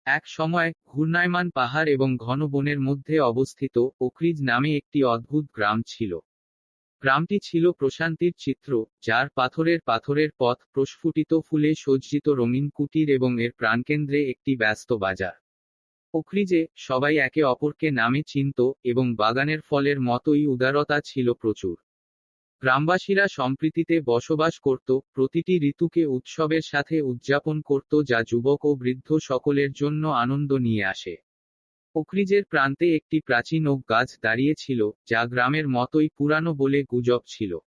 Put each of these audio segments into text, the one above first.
এক সময় ঘূর্ণায়মান পাহাড় এবং ঘন বনের মধ্যে অবস্থিত ওকরিজ নামে একটি অদ্ভুত গ্রাম ছিল। গ্রামটি ছিল প্রশান্তির চিত্র, যার পাথরের পাথরের পথ, প্রস্ফুটিত ফুলে সজ্জিত রঙিন কুটির এবং এর প্রাণকেন্দ্রে একটি ব্যস্ত বাজার। ওকরিজে সবাই একে অপরকে নামে চিনত, এবং বাগানের ফলের মতোই উদারতা ছিল প্রচুর। গ্রামবাসীরা সম্প্রীতিতে বসবাস করত, প্রতিটি ঋতুকে উৎসবের সাথে উদযাপন করত যা যুবক ও বৃদ্ধ সকলের জন্য আনন্দ নিয়ে আসে। ওকরিজের প্রান্তে একটি প্রাচীন ওক গাছ দাঁড়িয়ে ছিল, যা গ্রামের মতোই পুরানো বলে গুজব ছিল।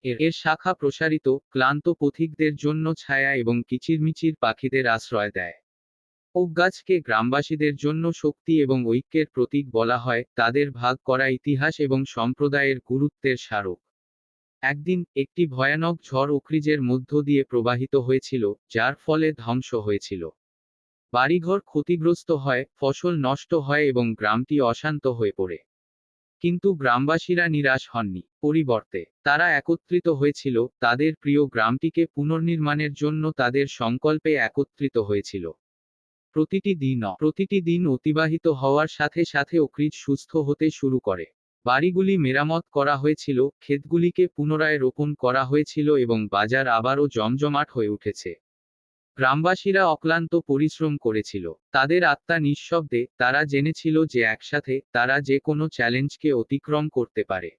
এর শাখা প্রসারিত, ক্লান্ত পথিকদের জন্য ছায়া এবং কিচিরমিচির পাখিদের আশ্রয় দেয়। ওক গাছকে গ্রামবাসীদের জন্য শক্তি এবং ঐক্যের প্রতীক বলা হয়, তাদের ভাগ করা ইতিহাস এবং সম্প্রদায়ের গুরুত্বের স্মারক। একদিন একটি ভয়ানক ঝড় ওকরিজের মধ্য দিয়ে প্রবাহিত হয়েছিল, যার ফলে ধ্বংস হয়েছিল। বাড়িঘর ক্ষতিগ্রস্ত হয়, ফসল নষ্ট হয় এবং গ্রামটি অশান্ত হয়ে পড়ে। কিন্তু গ্রামবাসীরা নিরাশ হননি। পরিবর্তে তারা একত্রিত হয়েছিল, তাদের প্রিয় গ্রামটিকে পুনর্নির্মাণের জন্য তাদের সংকল্পে একত্রিত হয়েছিল। প্রতিটি দিন অতিবাহিত হওয়ার সাথে সাথে ওকরিজ সুস্থ হতে শুরু করে। বাড়িগুলি মেরামত করা হয়েছিল, ক্ষেতগুলিকে পুনরায় রোপণ করা হয়েছিল এবং বাজার আবারও জমজমাট হয়ে উঠেছে। গ্রামবাসীরা অক্লান্ত পরিশ্রম করেছিল। তাদের আত্মা নিঃশব্দে, তারা জেনেছিল যে একসাথে তারা যে কোনো চ্যালেঞ্জকে অতিক্রম করতে পারে।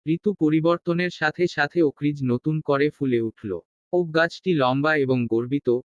ঋতু পরিবর্তনের সাথে সাথে ওকরিজ নতুন করে ফুলে উঠল। ওক গাছটি লম্বা এবং গর্বিত,